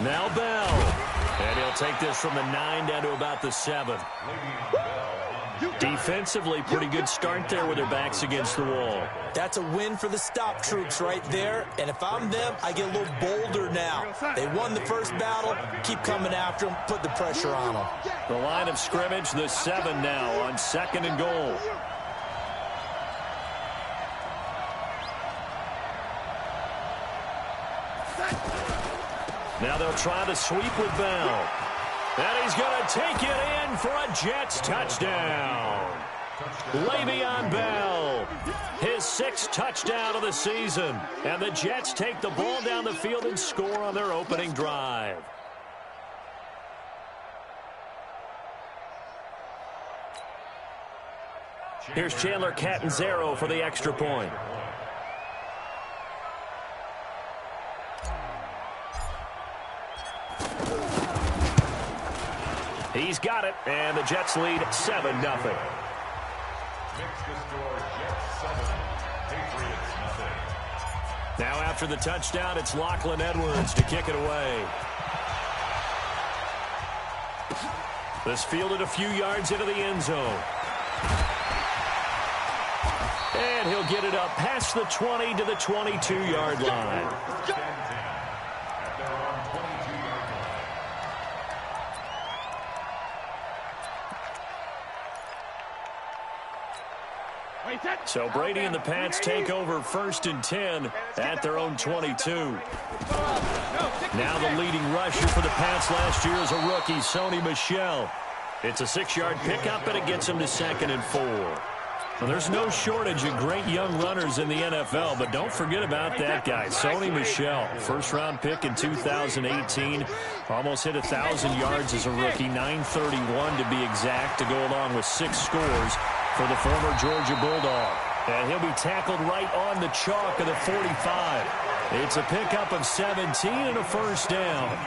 Now Bell. And he'll take this from the 9 down to about the 7. Defensively, pretty good start there with their backs against the wall. That's a win for the stop troops right there. And if I'm them, I get a little bolder now. They won the first battle. Keep coming after them. Put the pressure on them. The line of scrimmage, the 7 now on 2nd and goal. Now they'll try to sweep with Bell. And he's going to take it in for a Jets touchdown. Le'Veon Bell, his 6th touchdown of the season. And the Jets take the ball down the field and score on their opening drive. Here's Chandler Catanzaro for the extra point. He's got it, and the Jets lead 7-0. Now after the touchdown, it's Lachlan Edwards to kick it away. This fielded a few yards into the end zone. And he'll get it up past the 20 to the 22-yard line. So Brady and the Pats take over 1st and 10 at their own 22. Now the leading rusher for the Pats last year is a rookie, Sony Michel. It's a 6-yard pickup, and it gets him to 2nd and 4. Well, there's no shortage of great young runners in the NFL, but don't forget about that guy, Sony Michel. 1st-round pick in 2018. Almost hit 1,000 yards as a rookie, 931 to be exact, to go along with 6 scores for the former Georgia Bulldog. And he'll be tackled right on the chalk of the 45. It's a pickup of 17 and a 1st down.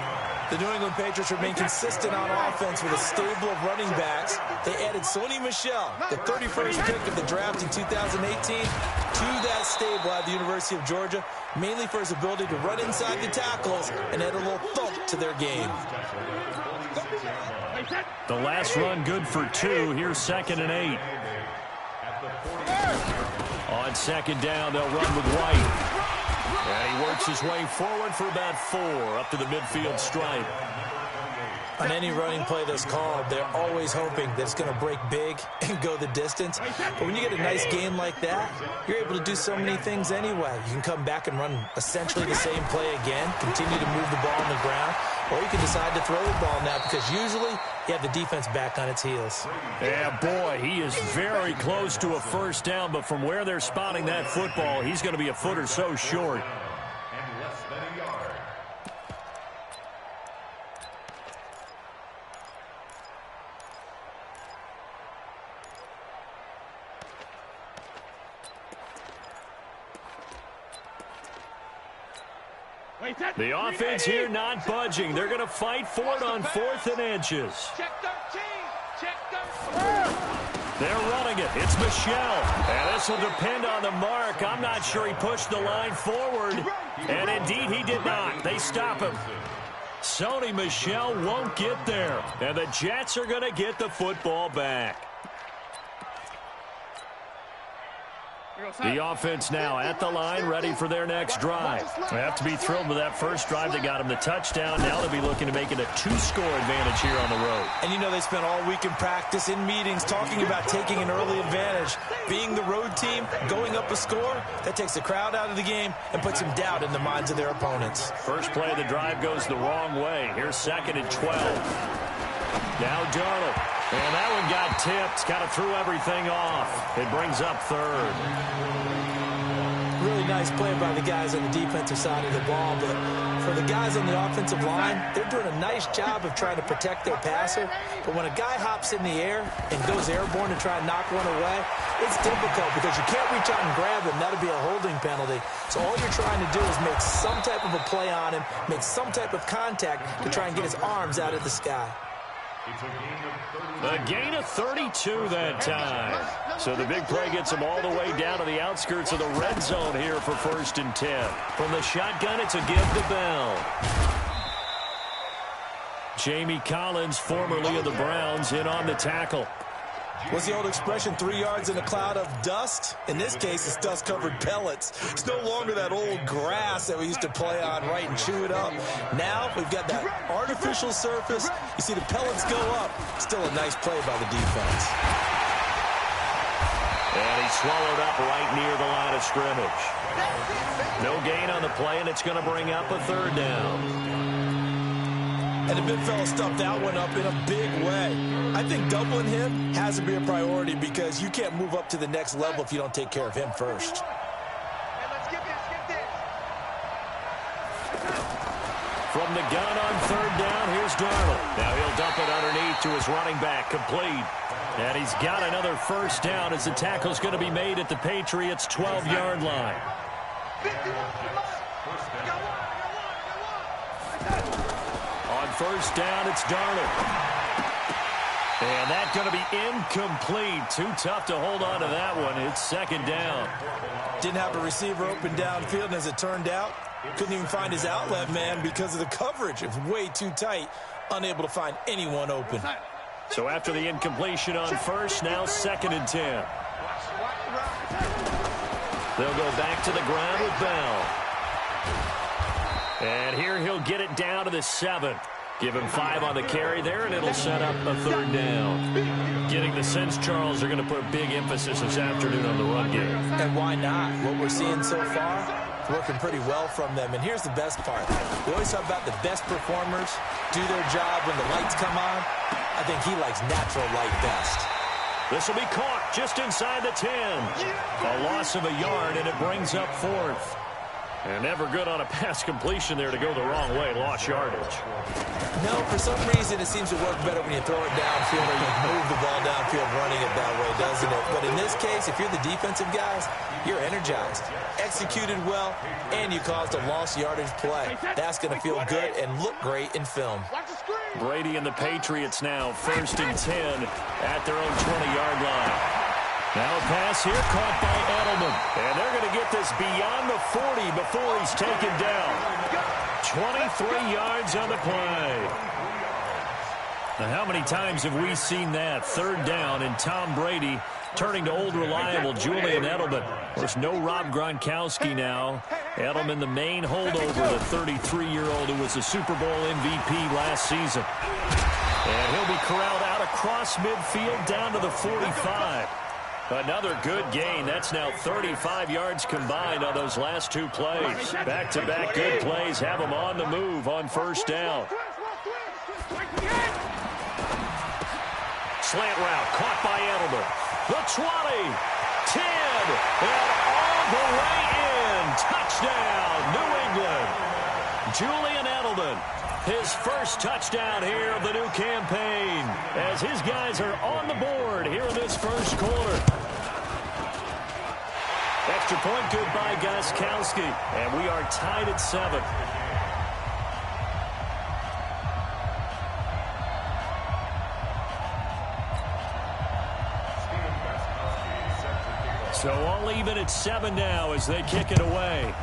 The New England Patriots remain consistent on offense with a stable of running backs. They added Sony Michel, the 31st pick of the draft in 2018, to that stable at the University of Georgia, mainly for his ability to run inside the tackles and add a little thump to their game. The last run good for 2. Here's 2nd and 8. On 2nd down, they'll run with White. And he works his way forward for about 4 up to the midfield stripe. On any running play that's called, they're always hoping that it's going to break big and go the distance. But when you get a nice game like that, you're able to do so many things anyway. You can come back and run essentially the same play again, continue to move the ball on the ground, or you can decide to throw the ball now because usually you have the defense back on its heels. Yeah, boy, he is very close to a 1st down, but from where they're spotting that football, he's going to be a foot or so short. The offense here not budging. They're going to fight for it on 4th and inches. They're running it. It's Michel. And this will depend on the mark. I'm not sure he pushed the line forward. And indeed he did not. They stop him. Sony Michel won't get there. And the Jets are going to get the football back. The offense now at the line, ready for their next drive. They have to be thrilled with that 1st drive that got them the touchdown. Now they'll be looking to make it a 2-score advantage here on the road. And you know they spent all week in practice, in meetings, talking about taking an early advantage. Being the road team, going up a score, that takes the crowd out of the game and puts some doubt in the minds of their opponents. First play of the drive goes the wrong way. Here's 2nd and 12. Now Darnold. And that one got tipped, kind of threw everything off. It brings up 3rd. Really nice play by the guys on the defensive side of the ball, but for the guys on the offensive line, they're doing a nice job of trying to protect their passer. But when a guy hops in the air and goes airborne to try and knock one away, it's difficult because you can't reach out and grab him. That'll be a holding penalty. So all you're trying to do is make some type of a play on him, make some type of contact to try and get his arms out of the sky. A gain of 32 that time. So the big play gets them all the way down to the outskirts of the red zone here for 1st and 10. From the shotgun, it's a give to Bell. Jamie Collins, formerly of the Browns, in on the tackle. What's the old expression, 3 yards in a cloud of dust? In this case, it's dust-covered pellets. It's no longer that old grass that we used to play on, right, and chew it up. Now we've got that artificial surface. You see the pellets go up. Still a nice play by the defense. And he's swallowed up right near the line of scrimmage. No gain on the play, and it's going to bring up a 3rd down. And the big fella stuffed that one up in a big way. I think doubling him has to be a priority because you can't move up to the next level if you don't take care of him first. Hey, let's get this. From the gun on 3rd down, here's Darnold. Now he'll dump it underneath to his running back, complete. And he's got another 1st down as the tackle's going to be made at the Patriots' 12-yard line. 1st down, it's Darnold. And that's going to be incomplete. Too tough to hold on to that one. It's 2nd down. Didn't have a receiver open downfield, and as it turned out, couldn't even find his outlet man because of the coverage. It was way too tight, unable to find anyone open. So after the incompletion on 1st, now 2nd and 10. They'll go back to the ground with Bell. And here he'll get it down to the 7. Give him 5 on the carry there, and it'll set up a 3rd down. Getting the sense, Charles, they're going to put a big emphasis this afternoon on the run game. And why not? What we're seeing so far, it's working pretty well from them. And here's the best part. We always talk about the best performers do their job when the lights come on. I think he likes natural light best. This will be caught just inside the 10. A loss of a yard, and it brings up 4th. And never good on a pass completion there to go the wrong way. Lost yardage. No, for some reason it seems to work better when you throw it downfield or you move the ball downfield running it that way, doesn't it? But in this case, if you're the defensive guys, you're energized, executed well, and you caused a lost yardage play. That's going to feel good and look great in film. Brady and the Patriots now 1st and 10 at their own 20-yard line. Now a pass here caught by Edelman. And they're going to get this beyond the 40 before he's taken down. 23 yards on the play. Now how many times have we seen that? 3rd down and Tom Brady turning to old reliable Julian Edelman. There's no Rob Gronkowski now. Edelman, the main holdover, the 33-year-old who was the Super Bowl MVP last season. And he'll be corralled out across midfield down to the 45. Another good gain. That's now 35 yards combined on those last 2 plays. Back-to-back good plays have them on the move on 1st down. Slant route caught by Edelman. The 20, 10, and all the way in. Touchdown, New England. Julian Edelman, his 1st touchdown here of the new campaign, as his guys are on the board here in this 1st quarter. Extra point good by Gostkowski, and we are tied at 7. So all even at 7 now as they kick it away.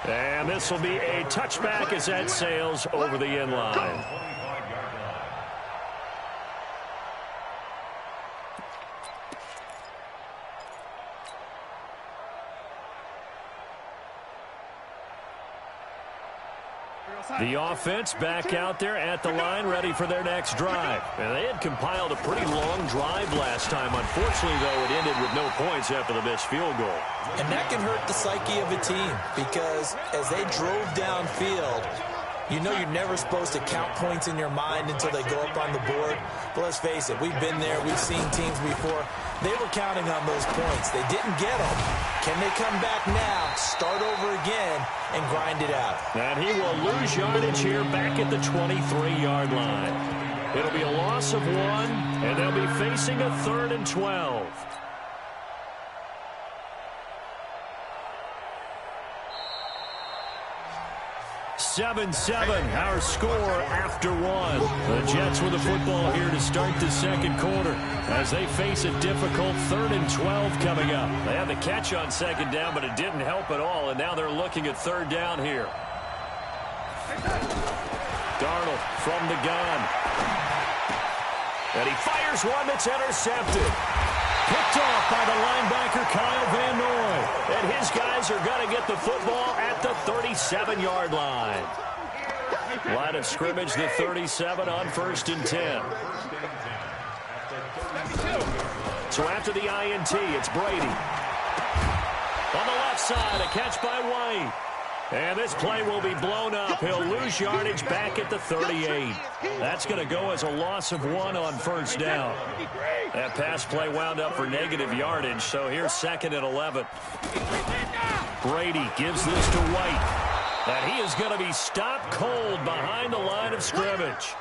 And this will be a touchback as that sails over the end line. The offense back out there at the line, ready for their next drive. And they had compiled a pretty long drive last time. Unfortunately, though, it ended with no points after the missed field goal. And that can hurt the psyche of a team because as they drove downfield, you know you're never supposed to count points in your mind until they go up on the board. But let's face it, we've been there. We've seen teams before. They were counting on those points. They didn't get them. Can they come back now, start over again, and grind it out? And he will lose yardage here back at the 23-yard line. It'll be a loss of 1, and they'll be facing a 3rd and 12. 7-7, our score after one. The Jets with the football here to start the second quarter as they face a difficult 3rd and 12 coming up. They had the catch on second down, but it didn't help at all, and now they're looking at 3rd down here. Darnold from the gun. And he fires one that's intercepted. Picked off by the linebacker, Kyle Van Noy. And his guys are going to get the football at the 37-yard line. Line of scrimmage, the 37 on 1st and 10. So after the INT, it's Brady. On the left side, a catch by White. And this play will be blown up. He'll lose yardage back at the 38. That's going to go as a loss of 1 on 1st down. That pass play wound up for negative yardage, so here's 2nd and 11. Brady gives this to White. And he is going to be stopped cold behind the line of scrimmage.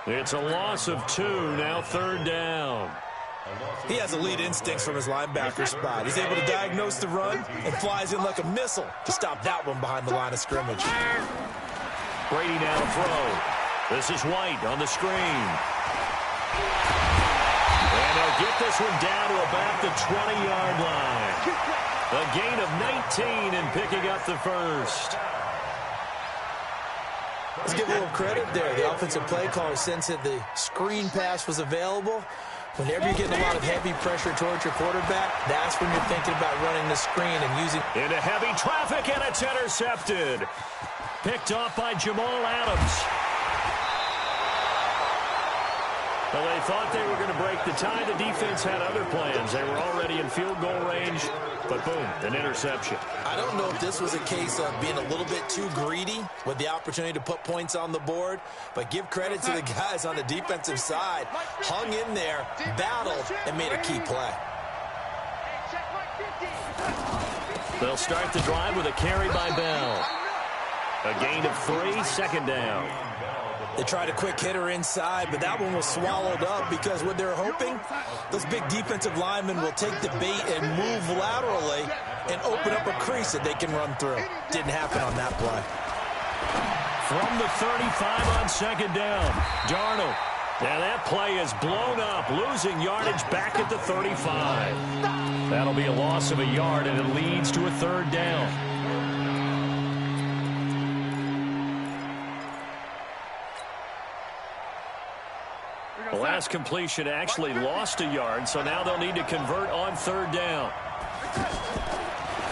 It's a loss of 2, now 3rd down. He has elite instincts from his linebacker spot. He's able to diagnose the run and flies in like a missile to stop that one behind the line of scrimmage. Brady now to throw. This is White on the screen. And they'll get this one down to about the 20-yard line. A gain of 19 and picking up the first. Let's give a little credit there. The offensive play caller sensed that the screen pass was available. Whenever you're getting a lot of heavy pressure towards your quarterback, that's when you're thinking about running the screen and using... Into heavy traffic, and it's intercepted. Picked off by Jamal Adams. Well, they thought they were going to break the tie. The defense had other plans. They were already in field goal range, but boom, an interception. I don't know if this was a case of being a little bit too greedy with the opportunity to put points on the board, but give credit to the guys on the defensive side. Hung in there, battled, and made a key play. They'll start the drive with a carry by Bell. A gain of 3, 2nd down. They tried a quick hitter inside, but that one was swallowed up because what they're hoping, those big defensive linemen will take the bait and move laterally and open up a crease that they can run through. Didn't happen on that play. From the 35 on 2nd down, Darnold. Now that play is blown up, losing yardage back at the 35. That'll be a loss of a yard, and it leads to a 3rd down. The last completion actually lost a yard, so now they'll need to convert on 3rd down.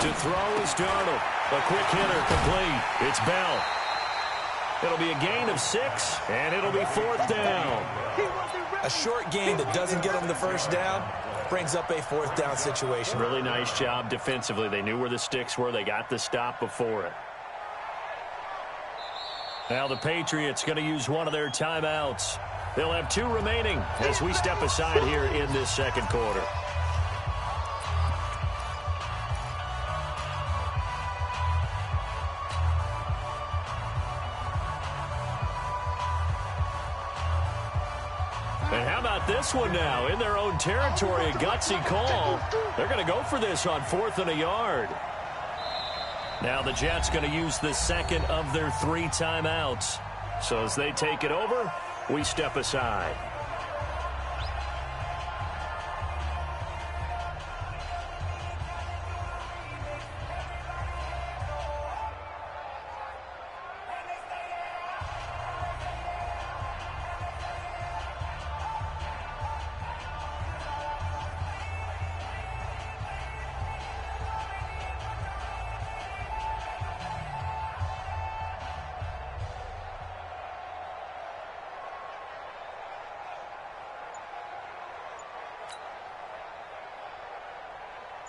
To throw is Darnold. A quick hitter complete. It's Bell. It'll be a gain of 6, and it'll be 4th down. A short gain that doesn't get them the 1st down brings up a 4th down situation. Really nice job defensively. They knew where the sticks were. They got the stop before it. Now the Patriots going to use one of their timeouts. They'll have 2 remaining as we step aside here in this second quarter. And how about this one now? In their own territory, a gutsy call. They're going to go for this on 4th and a yard. Now the Jets going to use the 2nd of their 3 timeouts. So as they take it over, we step aside.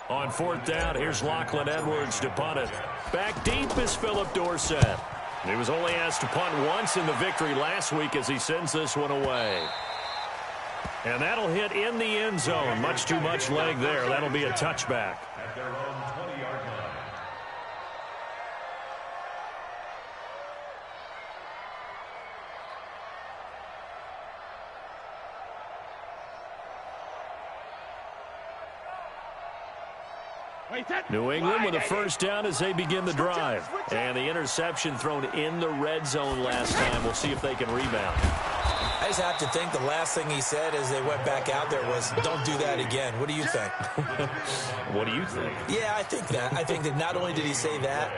On 4th down, here's Lachlan Edwards to punt it. Back deep is Philip Dorsett. He was only asked to punt once in the victory last week as he sends this one away. And that'll hit in the end zone. Much too much leg there. That'll be a touchback. At their own 20-yard line. New England with a first down as they begin the drive. And the interception thrown in the red zone last time. We'll see if they can rebound. I just have to think the last thing he said as they went back out there was, don't do that again. What do you think? What do you think? Yeah, I think that. I think that not only did he say that,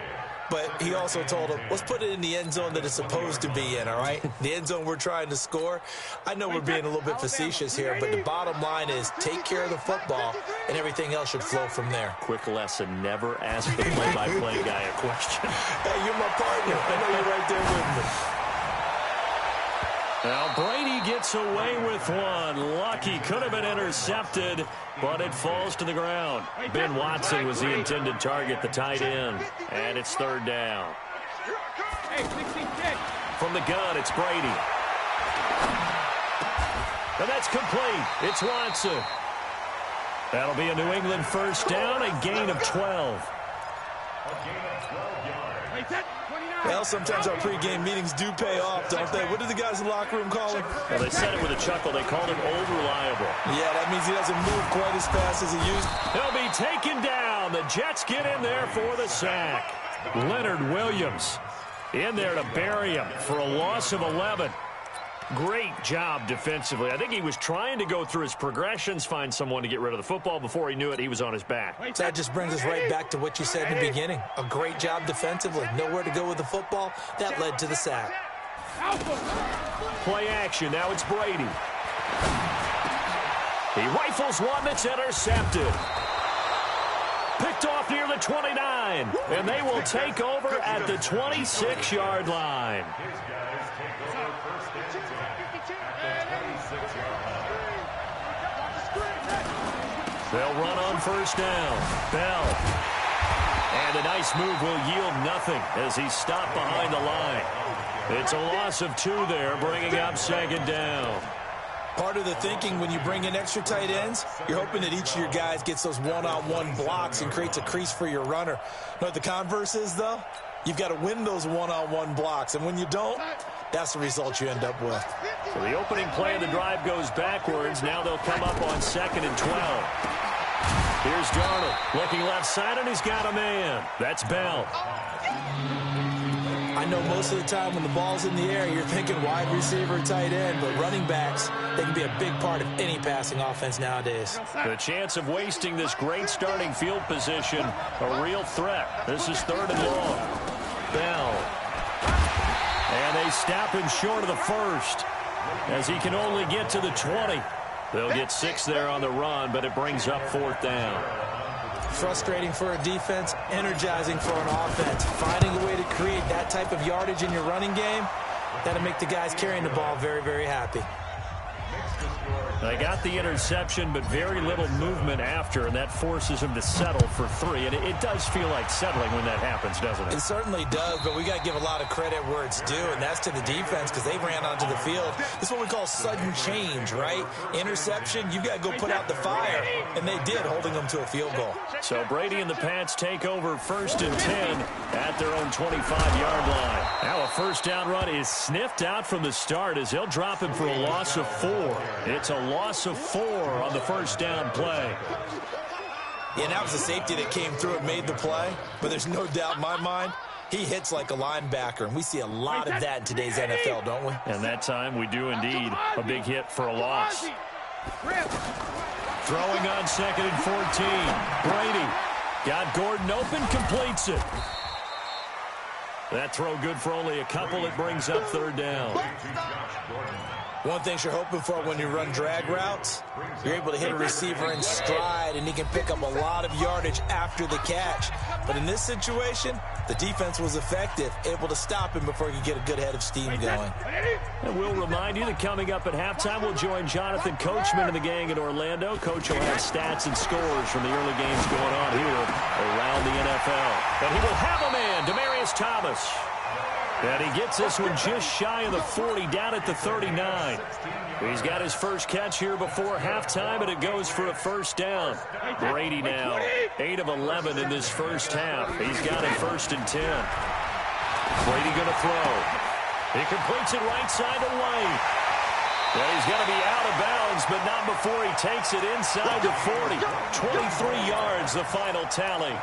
but he also told him, let's put it in the end zone that it's supposed to be in, all right? The end zone we're trying to score. I know we're being a little bit facetious here, but the bottom line is take care of the football, and everything else should flow from there. Quick lesson, never ask the play-by-play guy a question. Hey, you're my partner. I know you're right there with me. Now, Brady gets away with one. Lucky, could have been intercepted, but it falls to the ground. Ben Watson was the intended target, the tight end, and it's third down. From the gun, it's Brady. And that's complete. It's Watson. That'll be a New England first down, a gain of 12. Well, sometimes our pregame meetings do pay off, don't they? What did the guys in the locker room call him? Well, they said it with a chuckle. They called him old reliable. Yeah, that means he doesn't move quite as fast as he used. He'll be taken down. The Jets get in there for the sack. Leonard Williams in there to bury him for a loss of 11. Great job defensively. I think he was trying to go through his progressions, find someone to get rid of the football. Before he knew it, he was on his back. So that just brings us right back to what you said in the beginning. A great job defensively. Nowhere to go with the football. That led to the sack. Play action. Now it's Brady. He rifles one that's intercepted. Picked off near the 29. And they will take over at the 26-yard line. They'll run on first down. Bell. And a nice move will yield nothing as he's stopped behind the line. It's a loss of 2 there, bringing up second down. Part of the thinking when you bring in extra tight ends, you're hoping that each of your guys gets those one-on-one blocks and creates a crease for your runner. You know what the converse is, though? You've got to win those one-on-one blocks, and when you don't, that's the result you end up with. So the opening play of the drive goes backwards. Now they'll come up on 2nd and 12. Here's Darnold looking left side, and he's got a man. That's Bell. I know most of the time when the ball's in the air, you're thinking wide receiver, tight end, but running backs, they can be a big part of any passing offense nowadays. The chance of wasting this great starting field position, a real threat. This is 3rd and long. Bell. And they stop him short of the first as he can only get to the 20. They'll get 6 there on the run, but it brings up 4th down. Frustrating for a defense, energizing for an offense. Finding a way to create that type of yardage in your running game, that'll make the guys carrying the ball very, very happy. They got the interception, but very little movement after, and that forces him to settle for 3. And it does feel like settling when that happens, doesn't it? It certainly does, but we got to give a lot of credit where it's due, and that's to the defense because they ran onto the field. This is what we call sudden change, right? Interception, you got to go put out the fire, and they did, holding them to a field goal. So Brady and the Pats take over 1st and 10 at their own 25-yard line. Now a first down run is sniffed out from the start as they'll drop him for a loss of 4. It's a loss of 4 on the first down play. Yeah, that was a safety that came through and made the play, but there's no doubt in my mind, he hits like a linebacker, and we see a lot of that in today's NFL, don't we? And that time we do indeed. A big hit for a loss. Throwing on 2nd and 14. Brady got Gordon open, completes it. That throw good for only a couple. It brings up 3rd down. One thing you're hoping for when you run drag routes, you're able to hit a receiver in stride, and he can pick up a lot of yardage after the catch. But in this situation, the defense was effective, able to stop him before he could get a good head of steam going. And we'll remind you that coming up at halftime, we'll join Jonathan Coachman and the gang in Orlando. Coach will have stats and scores from the early games going on here around the NFL. And he will have a man, Demaryius Thomas. And he gets this one just shy of the 40, down at the 39. He's got his first catch here before halftime, and it goes for a first down. Brady now, 8 of 11 in this first half. He's got it 1st and 10. Brady going to throw. He completes it right side to White. Well, he's going to be out of bounds, but not before he takes it inside the 40. 23 yards, the final tally.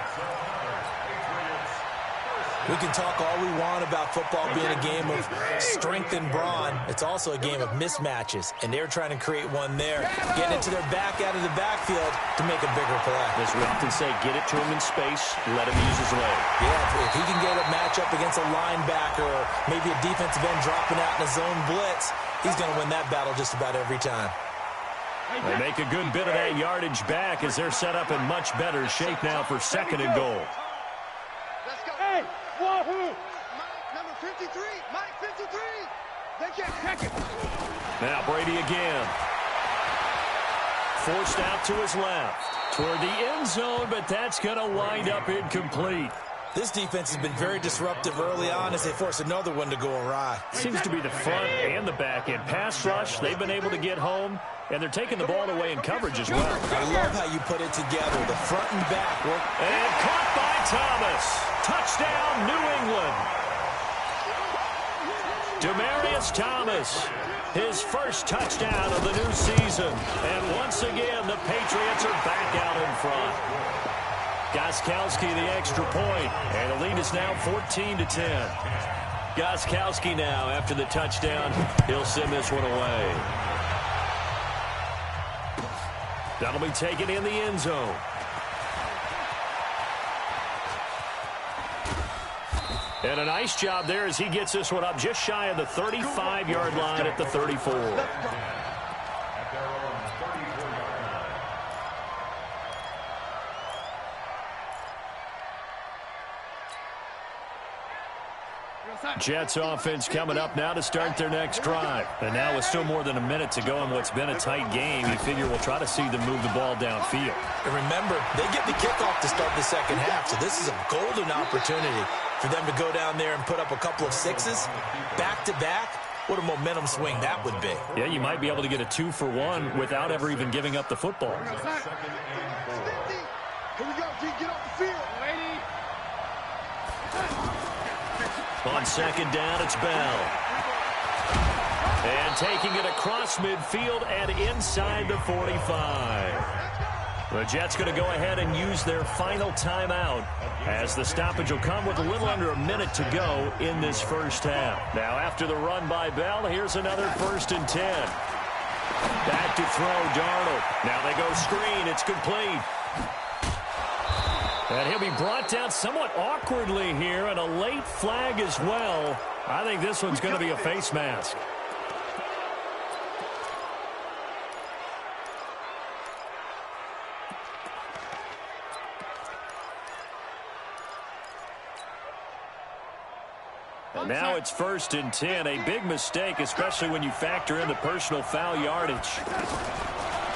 We can talk all we want about football being a game of strength and brawn. It's also a game of mismatches, and they're trying to create one there, getting it to their back out of the backfield to make a bigger play. As we often say, get it to him in space, let him use his leg. Yeah, if he can get a matchup against a linebacker or maybe a defensive end dropping out in a zone blitz, he's going to win that battle just about every time. They make a good bit of that yardage back as they're set up in much better shape now for 2nd and goal. Let's go. Hey, wahoo! Number 53, Mike 53. They can't check it. Now Brady again. Forced out to his left. Toward the end zone, but that's going to wind up incomplete. This defense has been very disruptive early on as they force another one to go awry. Seems to be the front and the back end. Pass rush, they've been able to get home, and they're taking the ball away in coverage as well. I love how you put it together, the front and back work. And caught by Thomas. Touchdown, New England. Demaryius Thomas, his first touchdown of the new season. And once again, the Patriots are back out in front. Gostkowski the extra point, and the lead is now 14-10. Gostkowski now, after the touchdown, he'll send this one away. That'll be taken in the end zone. And a nice job there as he gets this one up just shy of the 35-yard line at the 34. Jets offense coming up now to start their next drive. And now with still more than a minute to go in what's been a tight game, you figure we'll try to see them move the ball downfield. And remember, they get the kickoff to start the second half, so this is a golden opportunity for them to go down there and put up a couple of sixes back-to-back. What a momentum swing that would be. Yeah, you might be able to get a 2-for-1 without ever even giving up the football. Here we go, G, get off the field. On 2nd down, it's Bell. And taking it across midfield and inside the 45. The Jets going to go ahead and use their final timeout as the stoppage will come with a little under a minute to go in this first half. Now, after the run by Bell, here's another 1st and 10. Back to throw, Darnold. Now they go screen. It's complete. And he'll be brought down somewhat awkwardly here, and a late flag as well. I think this one's going to be a face mask. And now it's 1st and 10. A big mistake, especially when you factor in the personal foul yardage.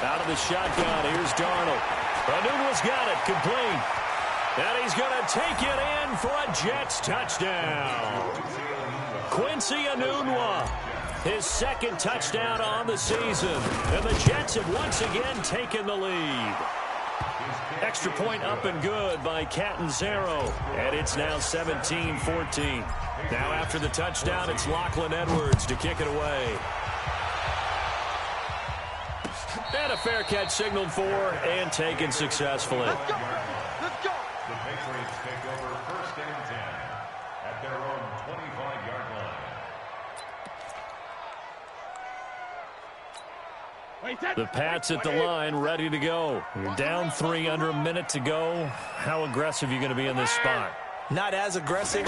Out of the shotgun, here's Darnold. Anunwa's got it, complete. And he's going to take it in for a Jets touchdown. Quincy Enunwa, his 2nd touchdown on the season. And the Jets have once again taken the lead. Extra point up and good by Catanzaro. And it's now 17-14. Now after the touchdown, it's Lachlan Edwards to kick it away. And a fair catch signaled for and taken successfully. Let's go. Let's go. The Patriots take over 1st and 10 at their own 25-yard line. The Pats at the line, ready to go. You're down 3, under a minute to go. How aggressive are you going to be in this spot? Not as aggressive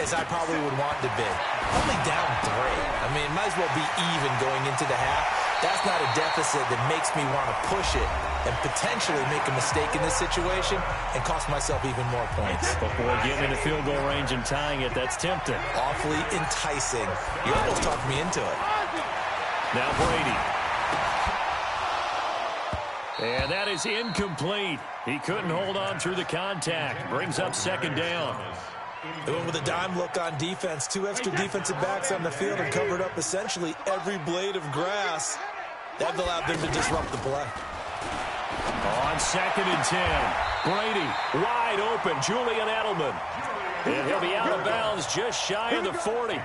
as I probably would want to be. Only down 3. I mean, it might as well be even going into the half. That's not a deficit that makes me want to push it and potentially make a mistake in this situation and cost myself even more points. But boy, getting in the field goal range and tying it, that's tempting. Awfully enticing. You almost talked me into it. Now Brady. And that is incomplete. He couldn't hold on through the contact. Brings up 2nd down. They went with a dime look on defense. 2 extra defensive backs on the field and covered up essentially every blade of grass. That allowed them to disrupt the play. On 2nd and 10. Brady wide open. Julian Edelman. And he'll be out of bounds just shy of the 40.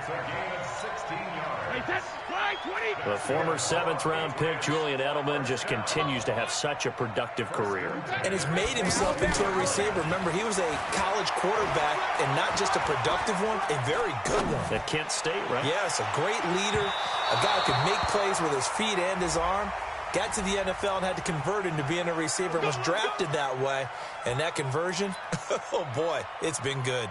The former 7th-round pick, Julian Edelman, just continues to have such a productive career. And has made himself into a receiver. Remember, he was a college quarterback, and not just a productive one, a very good one. At Kent State, right? Yes, a great leader, a guy who could make plays with his feet and his arm. Got to the NFL and had to convert into being a receiver and was drafted that way. And that conversion, oh boy, it's been good.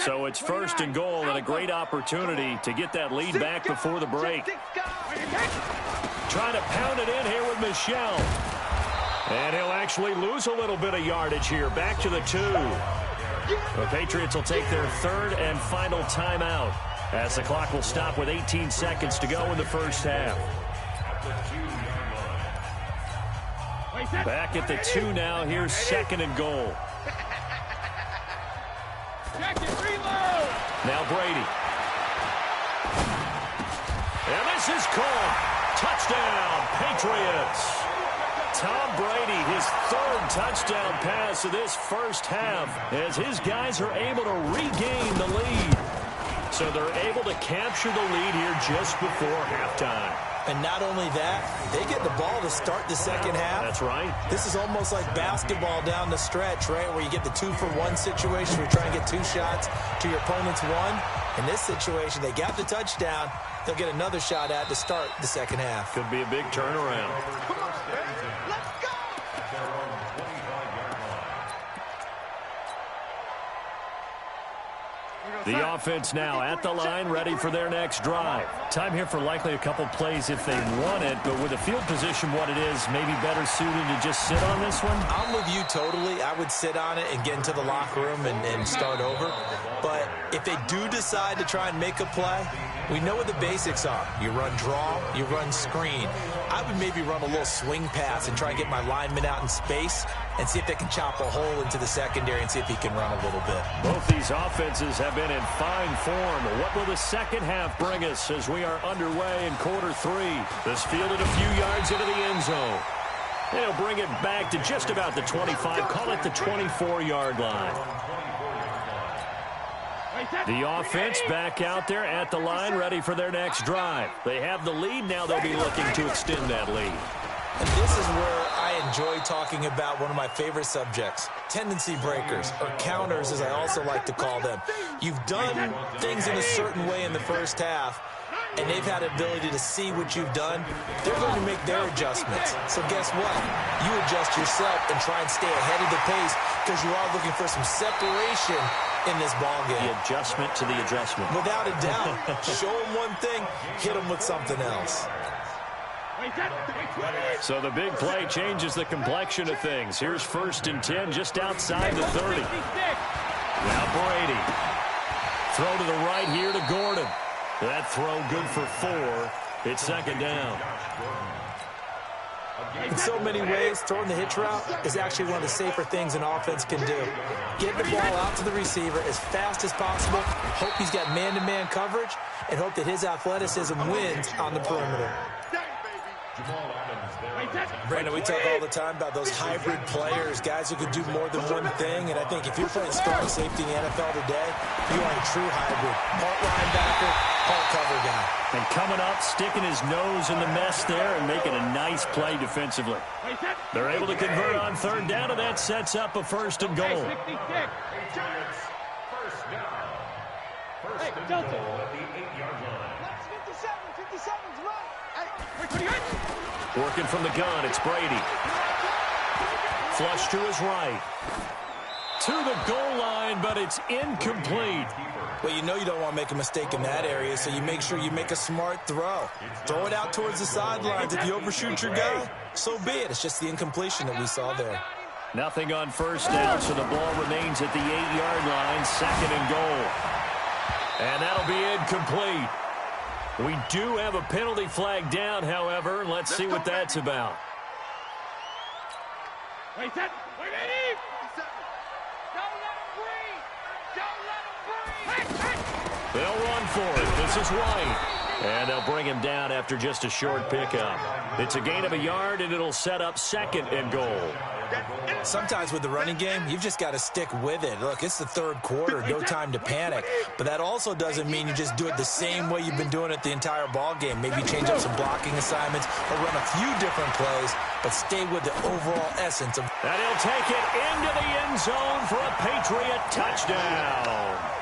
So it's 1st and goal and a great opportunity to get that lead back before the break. Trying to pound it in here with Michel. And he'll actually lose a little bit of yardage here. Back to the 2. The Patriots will take their 3rd and final timeout as the clock will stop with 18 seconds to go in the first half. Back at the 2 now. Here's 2nd and goal. Now Brady. And this is caught. Touchdown, Patriots. Tom Brady, his 3rd touchdown pass of this first half as his guys are able to regain the lead. So they're able to capture the lead here just before halftime. And not only that, they get the ball to start the second half. That's right. This is almost like basketball down the stretch, right, where you get the 2-for-1 situation where you try and get 2 shots to your opponent's 1. In this situation, they got the touchdown. They'll get another shot at to start the second half. Could be a big turnaround. Come on, man. Let's go. The offense now at the line, ready for their next drive. Time here for likely a couple plays if they want it, but with the field position what it is, maybe better suited to just sit on this one? I'm with you totally. I would sit on it and get into the locker room and start over. But if they do decide to try and make a play, we know what the basics are. You run draw, you run screen. I would maybe run a little swing pass and try and get my lineman out in space and see if they can chop a hole into the secondary and see if he can run a little bit. Both these offenses have been in fine form. What will the second half bring us as we are underway in quarter 3? This fielded a few yards into the end zone. They'll bring it back to just about the 25, call it the 24-yard line. The offense back out there at the line, ready for their next drive. They have the lead. Now they'll be looking to extend that lead. And this is where I enjoy talking about one of my favorite subjects, tendency breakers, or counters as I also like to call them. You've done things in a certain way in the first half, and they've had the ability to see what you've done. They're going to make their adjustments. So guess what? You adjust yourself and try and stay ahead of the pace because you are looking for some separation in this ball game. The adjustment to the adjustment. Without a doubt. Show them one thing, hit them with something else. So the big play changes the complexion of things. Here's 1st and 10 just outside the 30. Now Brady. Throw to the right here to Gordon. That throw good for 4. It's 2nd down. In so many ways, throwing the hitch route is actually one of the safer things an offense can do. Get the ball out to the receiver as fast as possible, hope he's got man-to-man coverage, and hope that his athleticism wins on the perimeter. Brandon, we talk all the time about those hybrid players, guys who can do more than one thing, and I think if you're playing strong safety in the NFL today, you are a true hybrid. Part linebacker, part cover guy. And coming up, sticking his nose in the mess there and making a nice play defensively. They're able to convert on 3rd down, and that sets up a 1st and goal. First and goal at the 8-yard line. 57's right. Working from the gun, it's Brady. Flush to his right. To the goal line, but it's incomplete. Well, you know you don't want to make a mistake in that area, so you make sure you make a smart throw. Throw it out towards the sidelines. If you overshoot your guy, so be it. It's just the incompletion that we saw there. Nothing on 1st down, so the ball remains at the 8-yard line, 2nd and goal. And that'll be incomplete. We do have a penalty flag down, however. Let's see what that's about. Wait, set. Wait, Eddie. Don't let him breathe. Don't let him breathe. They'll run for it. This is White. And they'll bring him down after just a short pickup. It's a gain of a yard, and it'll set up 2nd and goal. Sometimes with the running game, you've just got to stick with it. Look, it's the third quarter, no time to panic. But that also doesn't mean you just do it the same way you've been doing it the entire ball game. Maybe change up some blocking assignments or run a few different plays, but stay with the overall essence of. And he'll take it into the end zone for a Patriot touchdown.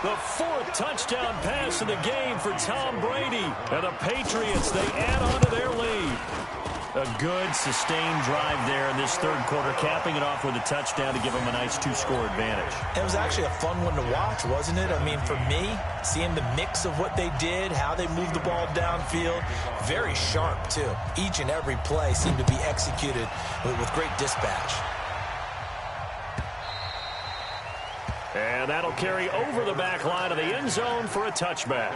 The fourth touchdown pass of the game for Tom Brady. And the Patriots, they add on to their lead. A good, sustained drive there in this third quarter, capping it off with a touchdown to give them a nice two-score advantage. It was actually a fun one to watch, wasn't it? I mean, for me, seeing the mix of what they did, how they moved the ball downfield, very sharp, too. Each and every play seemed to be executed with great dispatch. And that'll carry over the back line of the end zone for a touchback.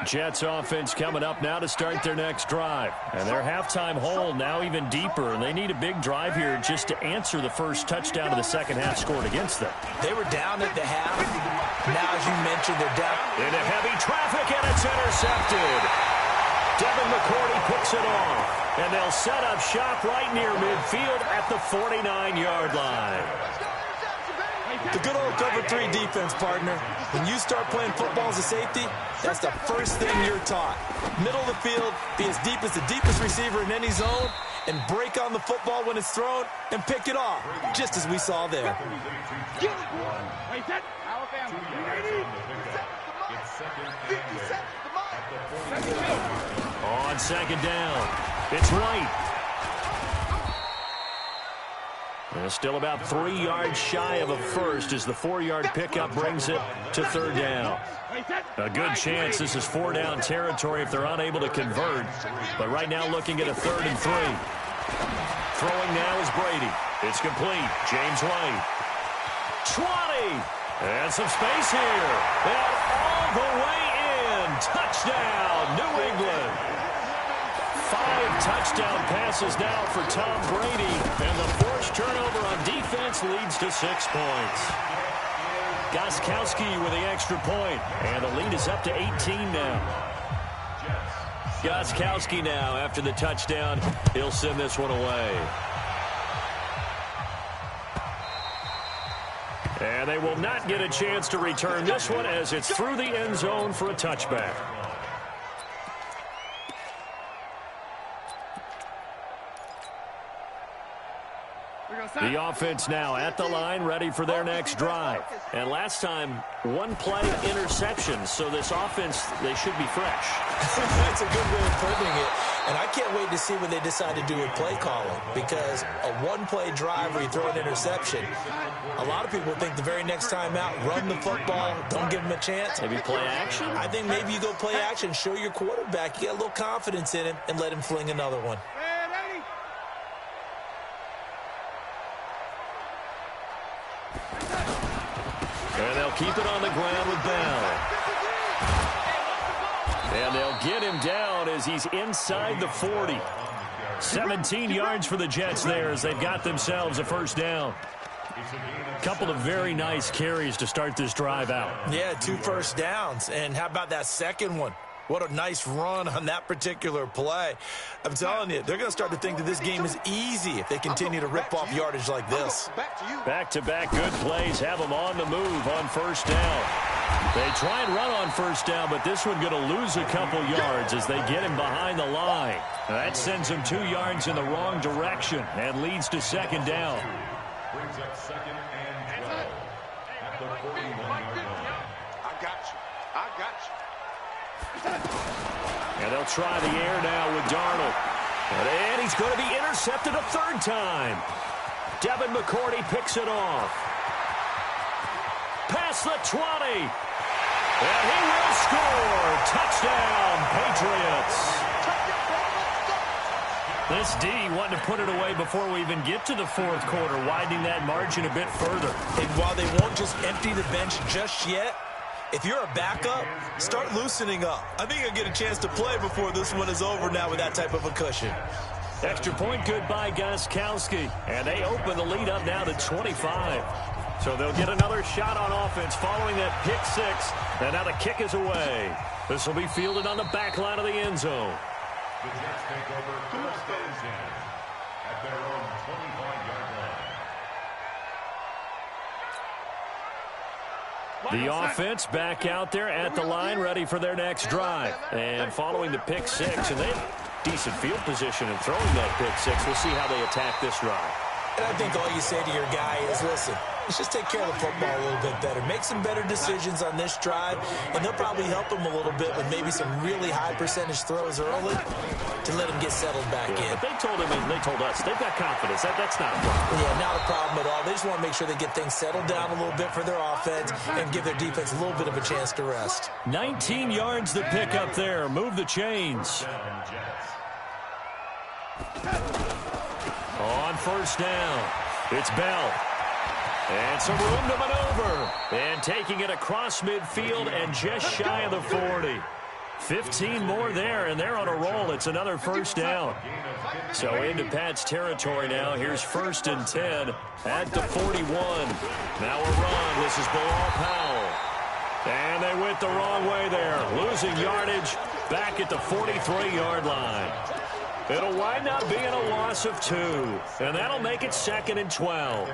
Jets offense coming up now to start their next drive. And their halftime hole now even deeper, and they need a big drive here just to answer the first touchdown of the second half scored against them. They were down at the half. Now, as you mentioned, they're down. Into heavy traffic, and it's intercepted. Devin McCourty picks it off, and they'll set up shop right near midfield at the 49-yard line. The good old cover 3 defense, partner. When you start playing football as a safety, that's the first thing you're taught. Middle of the field, be as deep as the deepest receiver in any zone, and break on the football when it's thrown and pick it off, just as we saw there. On second down, it's White. And still about 3 yards shy of a first as the 4-yard pickup brings it to third down. A good chance this is 4-down territory if they're unable to convert. But right now looking at a 3rd and 3. Throwing now is Brady. It's complete. James White. 20. And some space here. And all the way in. Touchdown, New England. 5 touchdown passes now for Tom Brady, and the forced turnover on defense leads to 6 points. Gostkowski with the extra point, and the lead is up to 18 now. Gostkowski now, after the touchdown, he'll send this one away. And they will not get a chance to return this one as it's through the end zone for a touchback. The offense now at the line, ready for their next drive. And last time, 1 play interception, so this offense, they should be fresh. That's a good way of putting it. And I can't wait to see what they decide to do with play calling, because a 1-play drive where you throw an interception, a lot of people think the very next time out, run the football, don't give them a chance. Maybe play action? I think maybe you go play action, show your quarterback, you get a little confidence in him, and let him fling another one. And they'll keep it on the ground with Bell. And they'll get him down as he's inside the 40. 17 yards for the Jets there as they've got themselves a first down. Couple of very nice carries to start this drive out. Yeah, 2 first downs. And how about that second one? What a nice run on that particular play. I'm telling you, they're going to start to think that this game is easy if they continue to rip off yardage like this. Back-to-back good plays have them on the move on first down. They try and run on first down, but this one going to lose a couple yards as they get him behind the line. That sends them 2 yards in the wrong direction and leads to second down. Brings up 2nd and 12 at the 41-yard line. I got you. I got you. And they'll try the air now with Darnold. And he's going to be intercepted a 3rd time. Devin McCourty picks it off. Past the 20. And he will score. Touchdown, Patriots. This D wanting to put it away before we even get to the 4th quarter, widening that margin a bit further. And while they won't just empty the bench just yet, if you're a backup, start loosening up. I think you'll get a chance to play before this one is over now with that type of a cushion. Extra point good by Gostkowski. And they open the lead up now to 25. So they'll get another shot on offense following that pick six. And now the kick is away. This will be fielded on the back line of the end zone. The Jets take over first and 10 at their own 25-yard line. The offense back out there at the line, ready for their next drive. And following the pick six, and they have decent field position in throwing that pick six. We'll see how they attack this drive. And I think all you say to your guy is, listen, let's just take care of the football a little bit better. Make some better decisions on this drive, and they'll probably help him a little bit with maybe some really high percentage throws early to let him get settled back in. But they told him, and they told us, they've got confidence. That's not a problem. Yeah, not a problem at all. They just want to make sure they get things settled down a little bit for their offense and give their defense a little bit of a chance to rest. 19 yards the pick up there. Move the chains. On first down, it's Bell. And some room to maneuver. And taking it across midfield and just shy of the 40. 15 more there, and they're on a roll. It's another first down. So into Pat's territory now. Here's first and 10 at the 41. Now a run. This is Bilal Powell. And they went the wrong way there. Losing yardage back at the 43-yard line. It'll wind up being a loss of 2. And that'll make it 2nd and 12.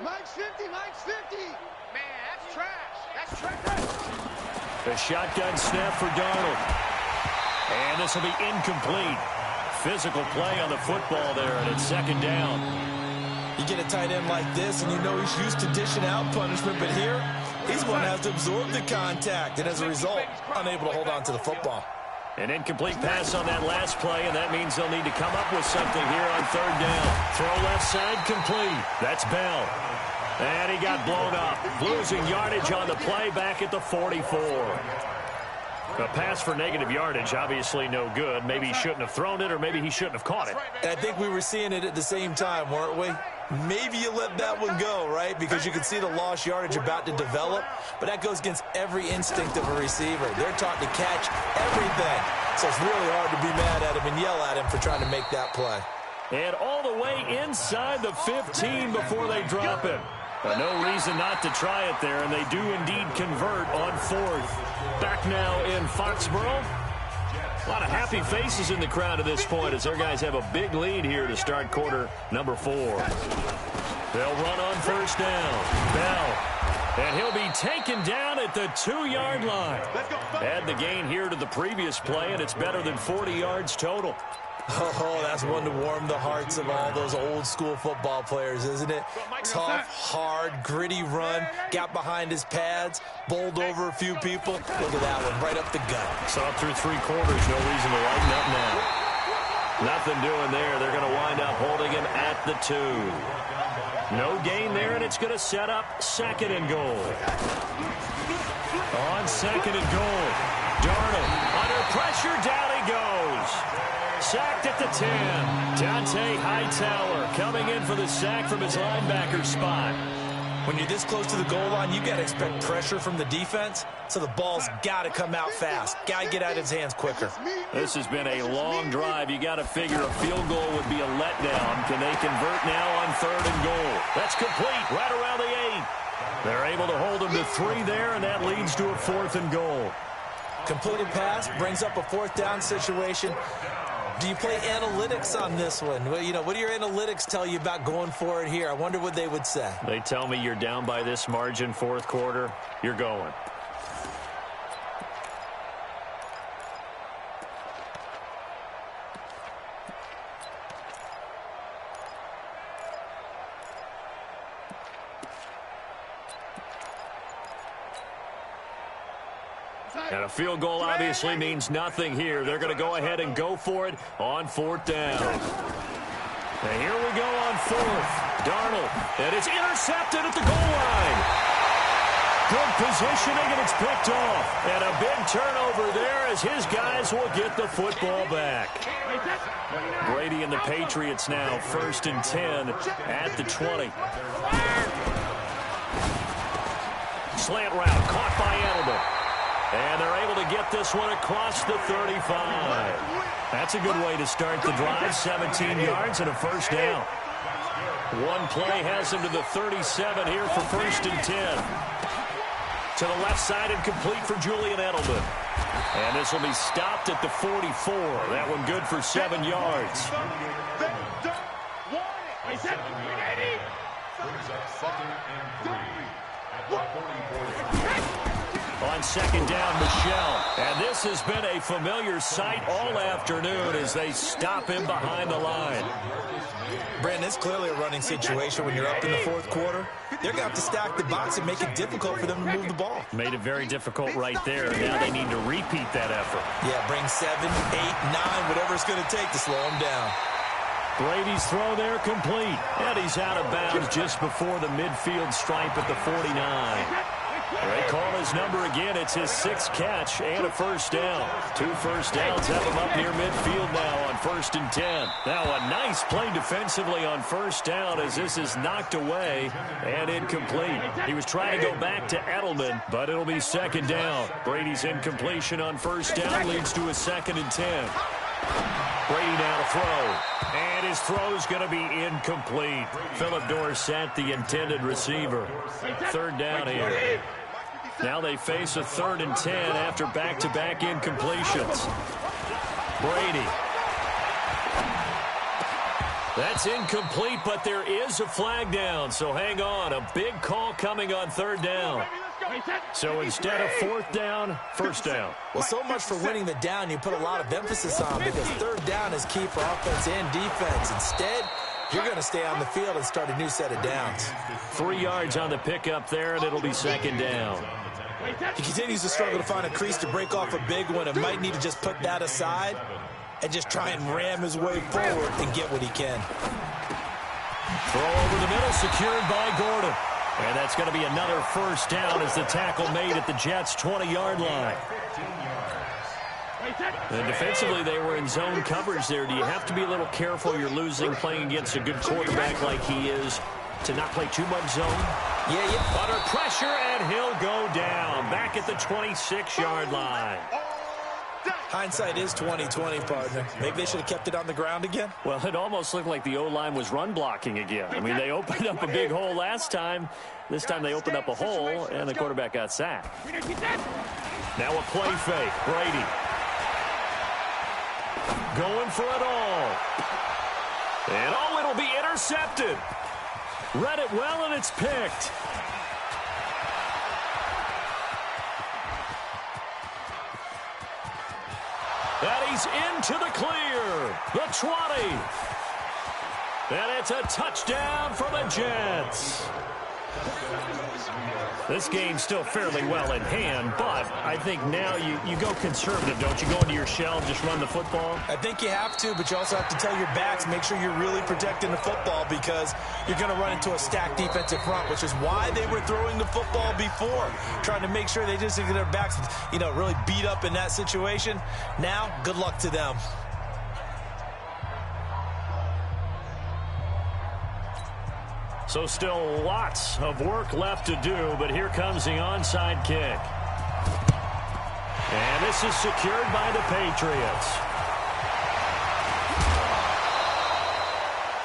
Mike's 50, Mike's 50. Man, that's trash. That's trash. The shotgun snap for Darnold. And this will be incomplete. Physical play on the football there, and it's 2nd down. You get a tight end like this, and you know he's used to dishing out punishment, but here, he's one that has to absorb the contact, and as a result, unable to hold on to the football. An incomplete pass on that last play, and that means they'll need to come up with something here on 3rd down. Throw left side complete. That's Bell. And he got blown up. Losing yardage on the play back at the 44. A pass for negative yardage, obviously no good. Maybe he shouldn't have thrown it, or maybe he shouldn't have caught it. And I think we were seeing it at the same time, weren't we? Maybe you let that one go, right? Because you can see the lost yardage about to develop. But that goes against every instinct of a receiver. They're taught to catch everything. So it's really hard to be mad at him and yell at him for trying to make that play. And all the way inside the 15 before they drop him. No reason not to try it there, and they do indeed convert on 4th. Back now in Foxborough. A lot of happy faces in the crowd at this point as their guys have a big lead here to start quarter number 4. They'll run on first down. Bell. And he'll be taken down at the 2-yard line. Add the gain here to the previous play, and it's better than 40 yards total. Oh, that's one to warm the hearts of all those old-school football players, isn't it? Tough, hard, gritty run. Got behind his pads, bowled over a few people. Look at that one, right up the gut. Saw through 3 quarters, no reason to lighten up now. Nothing doing there. They're going to wind up holding him at the 2. No gain there, and it's going to set up 2nd and goal. On 2nd and goal, Darnold under pressure, down he goes. Sacked at the 10. Dante Hightower coming in for the sack from his linebacker spot. When you're this close to the goal line, you got to expect pressure from the defense, so the ball's got to come out fast. Got to get out of his hands quicker. This has been a long drive. You got to figure a field goal would be a letdown. Can they convert now on 3rd and goal? That's complete right around the 8. They're able to hold him to 3 there, and that leads to a 4th and goal. Completed pass brings up a 4th down situation. Do you play analytics on this one? Well, you know, what do your analytics tell you about going for it here? I wonder what they would say. They tell me you're down by this margin 4th quarter. You're going. And a field goal obviously means nothing here. They're going to go ahead and go for it on 4th down. And here we go on 4th. Darnold, and it's intercepted at the goal line. Good positioning, and it's picked off. And a big turnover there as his guys will get the football back. Brady and the Patriots now 1st and 10 at the 20. slant route caught by Edelman. And they're able to get this one across the 35. That's a good way to start the drive. 17 yards and a first down. One play has him to the 37 here for 1st and 10. To the left side and complete for Julian Edelman. And this will be stopped at the 44. That one good for 7 yards. On 2nd down, Michel. And this has been a familiar sight all afternoon as they stop him behind the line. Brandon, it's clearly a running situation when you're up in the 4th quarter. They're going to have to stack the box and make it difficult for them to move the ball. Made it very difficult right there. Now they need to repeat that effort. Yeah, bring 7, 8, 9, whatever it's going to take to slow them down. Brady's throw there complete. And he's out of bounds just before the midfield stripe at the 49. They call his number again. It's his 6th catch and a first down. 2 first downs have him up near midfield now on 1st and 10. Now a nice play defensively on 1st down as this is knocked away and incomplete. He was trying to go back to Edelman, but it'll be 2nd down. Brady's incompletion on 1st down leads to a 2nd and 10. Brady now to throw. And his throw's going to be incomplete. Philip Dorsett, the intended receiver. 3rd down here. Now they face a 3rd and 10 after back-to-back incompletions. Brady. That's incomplete, but there is a flag down, so hang on. A big call coming on 3rd down. So instead of 4th down, 1st down. Well, so much for winning the down you put a lot of emphasis on because 3rd down is key for offense and defense. Instead, you're going to stay on the field and start a new set of downs. 3 yards on the pickup there, and it'll be 2nd down. He continues to struggle to find a crease to break off a big one and might need to just put that aside and just try and ram his way forward and get what he can. Throw over the middle, secured by Gordon. And that's going to be another first down as the tackle made at the Jets' 20-yard line. And defensively, they were in zone coverage there. Do you have to be a little careful? You're losing playing against a good quarterback like he is to not play too much zone? Yeah. Under pressure, and he'll go down. Back at the 26-yard line. Hindsight is 20/20, partner. Maybe they should have kept it on the ground again. Well, it almost looked like the O-line was run blocking again. I mean, they opened up a big hole last time. This time they opened up a hole, and the quarterback got sacked. Now a play fake. Brady. Going for it all. And, oh, it'll be intercepted. Read it well, and it's picked. And he's into the clear. The 20. And it's a touchdown for the Jets. This game's still fairly well in hand, but I think now you go conservative, don't you? Go into your shell, just run the football? I think you have to, but you also have to tell your backs, make sure you're really protecting the football because you're going to run into a stacked defensive front, which is why they were throwing the football before, trying to make sure they just get their backs, really beat up in that situation. Now, good luck to them. So still lots of work left to do, but here comes the onside kick. And this is secured by the Patriots.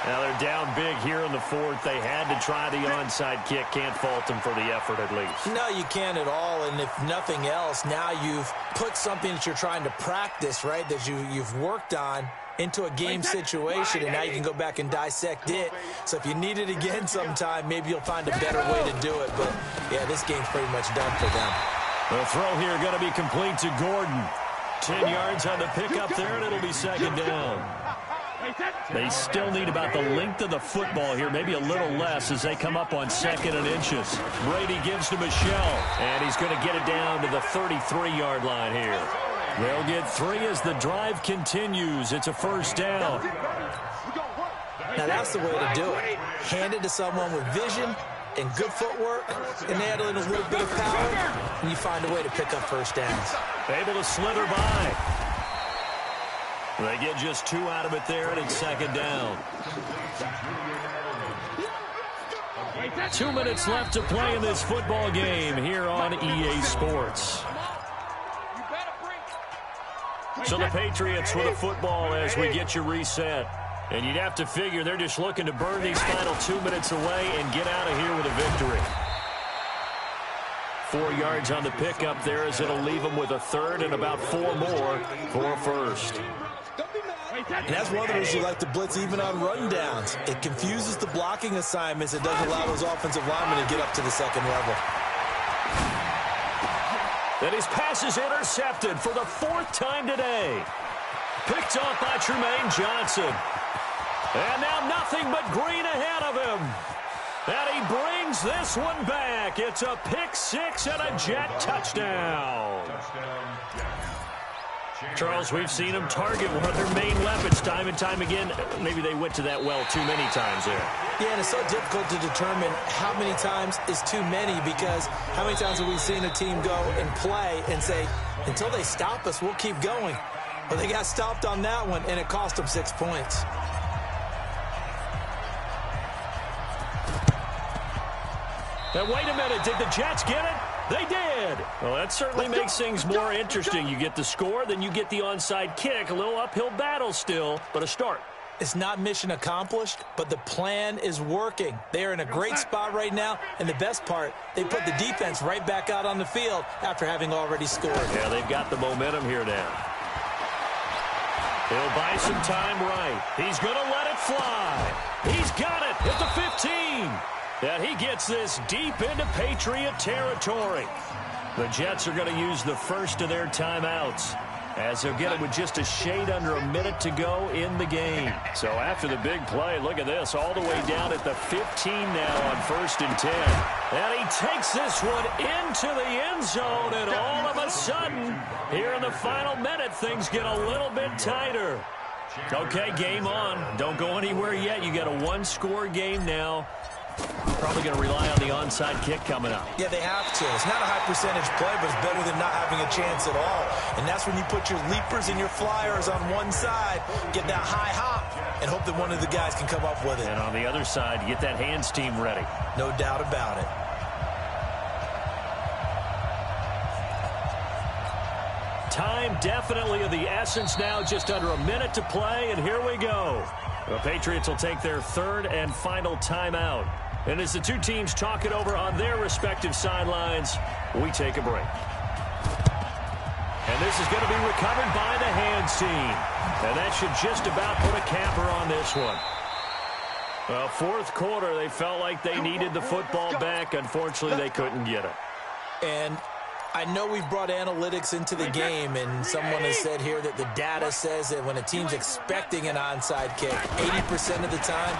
Now they're down big here in the 4th. They had to try the onside kick. Can't fault them for the effort at least. No, you can't at all. And if nothing else, now you've put something that you're trying to practice, right, that you've worked on into a game situation, and now you can go back and dissect it. So if you need it again sometime, maybe you'll find a better way to do it. But, yeah, this game's pretty much done for them. The throw here going to be complete to Gordon. 10 yards on the pickup there, and it'll be 2nd down. They still need about the length of the football here, maybe a little less as they come up on 2nd and inches. Brady gives to Michel, and he's going to get it down to the 33-yard line here. They'll get 3 as the drive continues. It's a first down. Now that's the way to do it. Hand it to someone with vision and good footwork, and add in a little bit of power, and you find a way to pick up first downs. Able to slither by. They get just 2 out of it there, and it's 2nd down. 2 minutes left to play in this football game here on EA Sports. So the Patriots with a football as we get you reset. And you'd have to figure they're just looking to burn these final 2 minutes away and get out of here with a victory. 4 yards on the pickup there as it'll leave them with a third and about 4 more for a first. And that's one of the reasons you like to blitz even on rundowns. It confuses the blocking assignments. It doesn't allow those offensive linemen to get up to the second level. And his pass is intercepted for the 4th time today. Picked off by Tremaine Johnson. And now nothing but green ahead of him. And he brings this one back. It's a pick 6 and a Jet touchdown. Charles, we've seen them target one of their main weapons time and time again. Maybe they went to that well too many times there. Yeah, and it's so difficult to determine how many times is too many, because how many times have we seen a team go and play and say, until they stop us, we'll keep going. Well, they got stopped on that one, and it cost them 6 points. Now, wait a minute. Did the Jets get it? They did. Well, that certainly makes things more interesting. You get the score, then you get the onside kick. A little uphill battle still, but a start. It's not mission accomplished, but the plan is working. They are in a great spot right now, and the best part, they put the defense right back out on the field after having already scored. Yeah, they've got the momentum here now. He'll buy some time right. He's going to let it fly. He's got it at the 15. And he gets this deep into Patriot territory. The Jets are going to use the first of their timeouts, as they'll get it with just a shade under a minute to go in the game. So after the big play, look at this, all the way down at the 15 now on 1st and 10. And he takes this one into the end zone, and all of a sudden, here in the final minute, things get a little bit tighter. Okay, game on. Don't go anywhere yet. You got a one-score game now. Probably going to rely on the onside kick coming up. Yeah, they have to. It's not a high percentage play, but it's better than not having a chance at all. And that's when you put your leapers and your flyers on one side, get that high hop, and hope that one of the guys can come up with it. And on the other side, get that hands team ready. No doubt about it. Time definitely of the essence now, just under a minute to play, and here we go. The Patriots will take their 3rd and final timeout. And as the two teams talk it over on their respective sidelines, we take a break. And this is going to be recovered by the hands team. And that should just about put a capper on this one. Well, 4th quarter, they felt like they needed the football back. Unfortunately, they couldn't get it. And I know we've brought analytics into the game, and someone has said here that the data says that when a team's expecting an onside kick, 80% of the time,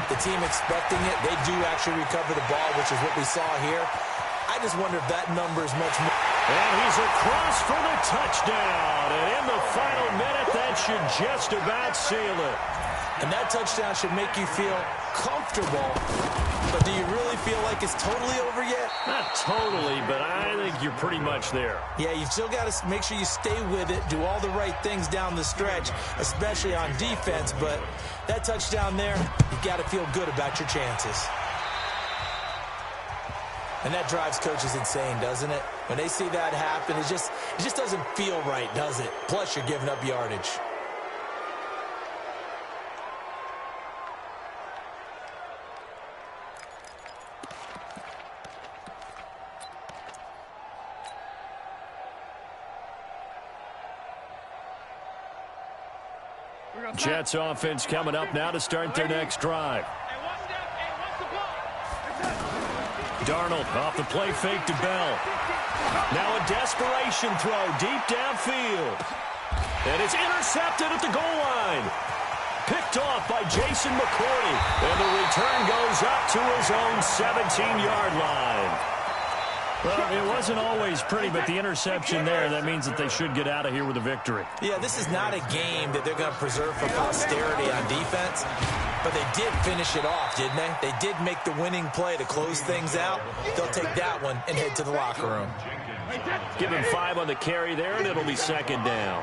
the team expecting it, they do actually recover the ball, which is what we saw here. I just wonder if that number is much more. And he's across for the touchdown. And in the final minute, that should just about seal it. And that touchdown should make you feel comfortable. But do you really feel like it's totally over yet? Not totally, but I think you're pretty much there. Yeah, you've still got to make sure you stay with it, do all the right things down the stretch, especially on defense. But that touchdown there, you've got to feel good about your chances. And that drives coaches insane, doesn't it? When they see that happen, it just doesn't feel right, does it? Plus, you're giving up yardage. Jets offense coming up now to start their next drive. Darnold off the play fake to Bell. Now a desperation throw deep downfield. And it's intercepted at the goal line. Picked off by Jason McCourty. And the return goes up to his own 17-yard line. Well, it wasn't always pretty, but the interception there, that means that they should get out of here with a victory. Yeah, this is not a game that they're going to preserve for posterity on defense, but they did finish it off, didn't they? They did make the winning play to close things out. They'll take that one and head to the locker room. Give him 5 on the carry there, and it'll be 2nd down.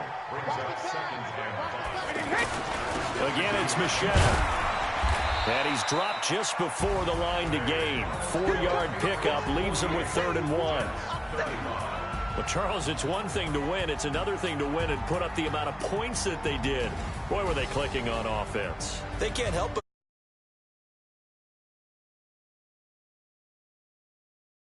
Again, it's Michelle. And he's dropped just before the line to gain. 4-yard pickup leaves him with 3rd and 1. Well, Charles, it's one thing to win. It's another thing to win and put up the amount of points that they did. Boy, were they clicking on offense. They can't help but